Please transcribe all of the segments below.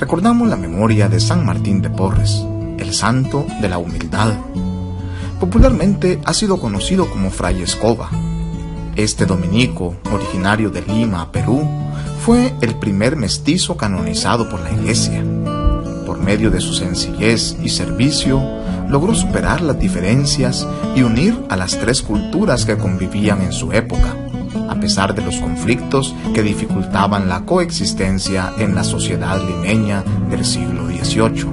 recordamos la memoria de San Martín de Porres, el santo de la humildad. Popularmente ha sido conocido como Fray Escoba. Este dominico, originario de Lima, Perú, fue el primer mestizo canonizado por la Iglesia. Por medio de su sencillez y servicio, logró superar las diferencias y unir a las tres culturas que convivían en su época, a pesar de los conflictos que dificultaban la coexistencia en la sociedad limeña del siglo XVIII.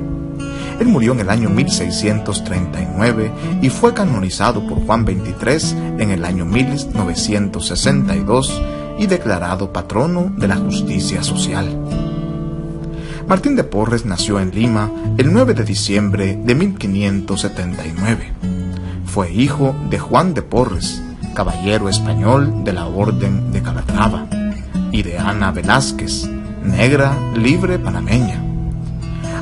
Él murió en el año 1639 y fue canonizado por Juan XXIII en el año 1962 y declarado patrono de la justicia social. Martín de Porres nació en Lima el 9 de diciembre de 1579. Fue hijo de Juan de Porres, caballero español de la Orden de Calatrava, y de Ana Velázquez, negra libre panameña.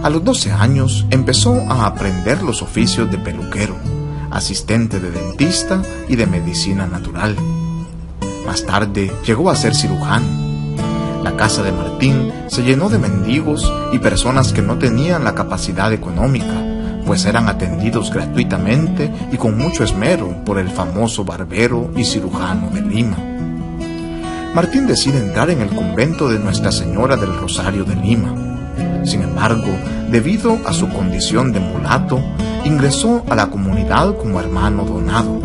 A los 12 años empezó a aprender los oficios de peluquero, asistente de dentista y de medicina natural. Más tarde llegó a ser cirujano. La casa de Martín se llenó de mendigos y personas que no tenían la capacidad económica, pues eran atendidos gratuitamente y con mucho esmero por el famoso barbero y cirujano de Lima. Martín decide entrar en el convento de Nuestra Señora del Rosario de Lima. Sin embargo, debido a su condición de mulato, ingresó a la comunidad como hermano donado.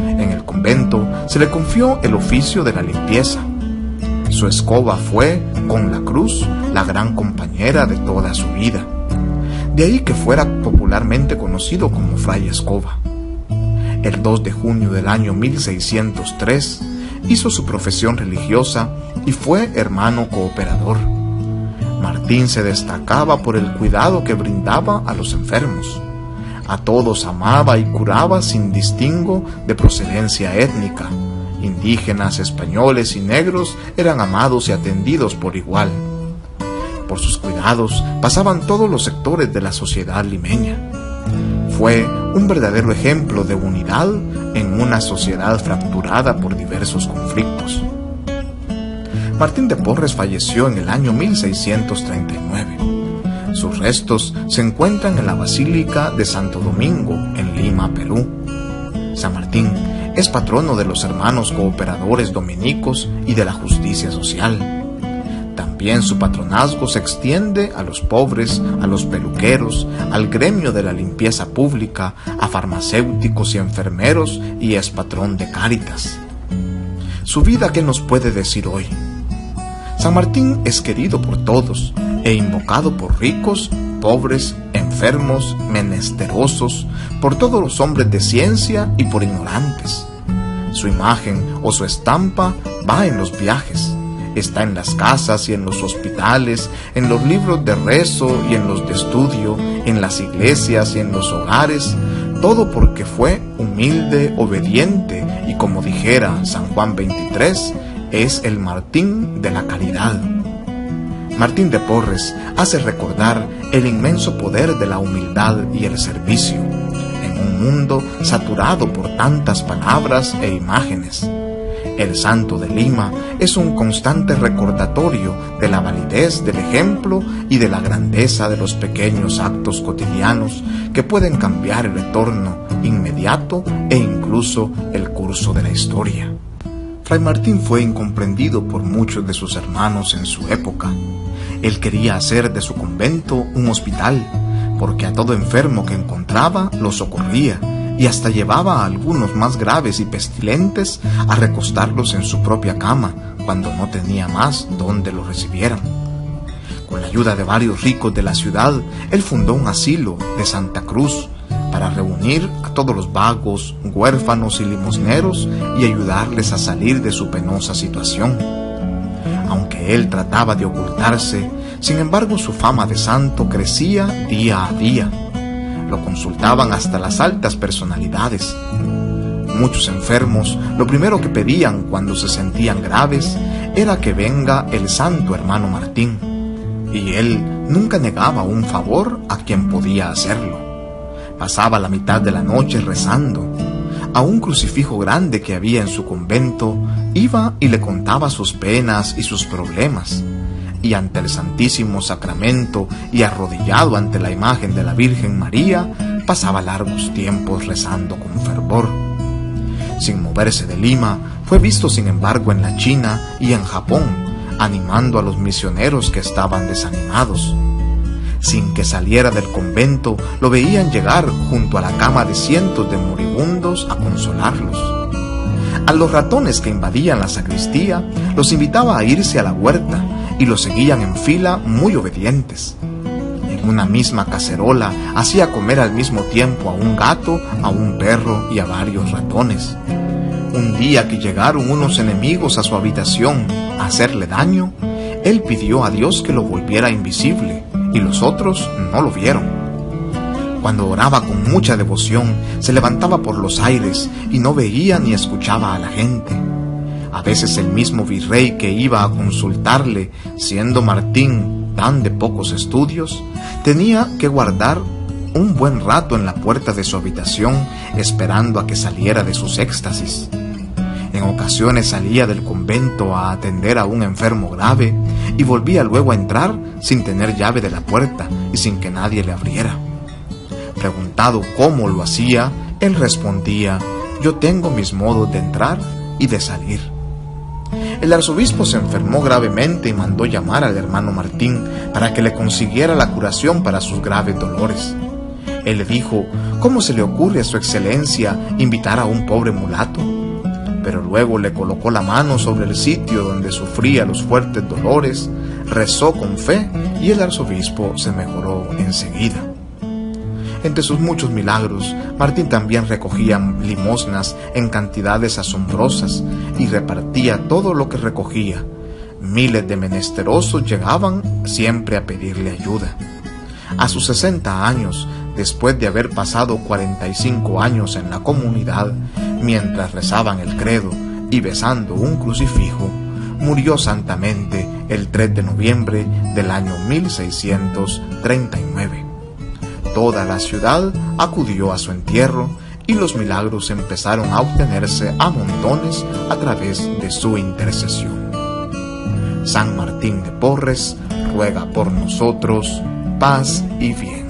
En el convento se le confió el oficio de la limpieza. Su escoba fue, con la cruz, la gran compañera de toda su vida. De ahí que fuera popularmente conocido como Fray Escoba. El 2 de junio del año 1603 hizo su profesión religiosa y fue hermano cooperador. Martín se destacaba por el cuidado que brindaba a los enfermos. A todos amaba y curaba sin distingo de procedencia étnica. Indígenas, españoles y negros eran amados y atendidos por igual. Por sus cuidados pasaban todos los sectores de la sociedad limeña. Fue un verdadero ejemplo de unidad en una sociedad fracturada por diversos conflictos. Martín de Porres falleció en el año 1639. Sus restos se encuentran en la Basílica de Santo Domingo, en Lima, Perú. San Martín es patrono de los hermanos cooperadores dominicos y de la justicia social. También su patronazgo se extiende a los pobres, a los peluqueros, al gremio de la limpieza pública, a farmacéuticos y enfermeros, y es patrón de Cáritas. ¿Su vida qué nos puede decir hoy? San Martín es querido por todos e invocado por ricos, pobres, enfermos, menesterosos, por todos los hombres de ciencia y por ignorantes. Su imagen o su estampa va en los viajes, está en las casas y en los hospitales, en los libros de rezo y en los de estudio, en las iglesias y en los hogares, todo porque fue humilde, obediente y, como dijera San Juan XXIII, es el Martín de la caridad. Martín de Porres hace recordar el inmenso poder de la humildad y el servicio, en un mundo saturado por tantas palabras e imágenes. El Santo de Lima es un constante recordatorio de la validez del ejemplo y de la grandeza de los pequeños actos cotidianos que pueden cambiar el retorno inmediato e incluso el curso de la historia. Fray Martín fue incomprendido por muchos de sus hermanos en su época. Él quería hacer de su convento un hospital, porque a todo enfermo que encontraba lo socorría y hasta llevaba a algunos más graves y pestilentes a recostarlos en su propia cama cuando no tenía más donde los recibieran. Con la ayuda de varios ricos de la ciudad, él fundó un asilo de Santa Cruz para reunir a todos los vagos, huérfanos y limosneros y ayudarles a salir de su penosa situación. Aunque él trataba de ocultarse, sin embargo su fama de santo crecía día a día. Lo consultaban hasta las altas personalidades. Muchos enfermos lo primero que pedían cuando se sentían graves era que venga el santo hermano Martín, y él nunca negaba un favor a quien podía hacerlo. Pasaba la mitad de la noche rezando. A un crucifijo grande que había en su convento, iba y le contaba sus penas y sus problemas. y ante el Santísimo Sacramento y arrodillado ante la imagen de la Virgen María, pasaba largos tiempos rezando con fervor. Sin moverse de Lima, fue visto sin embargo en la China y en Japón, animando a los misioneros que estaban desanimados. Sin que saliera del convento, lo veían llegar junto a la cama de cientos de moribundos a consolarlos. A los ratones que invadían la sacristía, los invitaba a irse a la huerta y los seguían en fila muy obedientes. En una misma cacerola hacía comer al mismo tiempo a un gato, a un perro y a varios ratones. Un día que llegaron unos enemigos a su habitación a hacerle daño, él pidió a Dios que lo volviera invisible y los otros no lo vieron. Cuando oraba con mucha devoción, se levantaba por los aires y no veía ni escuchaba a la gente. A veces el mismo virrey que iba a consultarle, siendo Martín tan de pocos estudios, tenía que guardar un buen rato en la puerta de su habitación esperando a que saliera de sus éxtasis. En ocasiones salía del convento a atender a un enfermo grave y volvía luego a entrar sin tener llave de la puerta y sin que nadie le abriera. Preguntado cómo lo hacía, él respondía: yo tengo mis modos de entrar y de salir. El arzobispo se enfermó gravemente y mandó llamar al hermano Martín para que le consiguiera la curación para sus graves dolores. Él le dijo: ¿cómo se le ocurre a su excelencia invitar a un pobre mulato? Pero luego le colocó la mano sobre el sitio donde sufría los fuertes dolores, rezó con fe y el arzobispo se mejoró enseguida. Entre sus muchos milagros, Martín también recogía limosnas en cantidades asombrosas y repartía todo lo que recogía. Miles de menesterosos llegaban siempre a pedirle ayuda. A sus 60 años, después de haber pasado 45 años en la comunidad, mientras rezaban el credo y besando un crucifijo, murió santamente el 3 de noviembre del año 1639. Toda la ciudad acudió a su entierro y los milagros empezaron a obtenerse a montones a través de su intercesión. San Martín de Porres ruega por nosotros, paz y bien.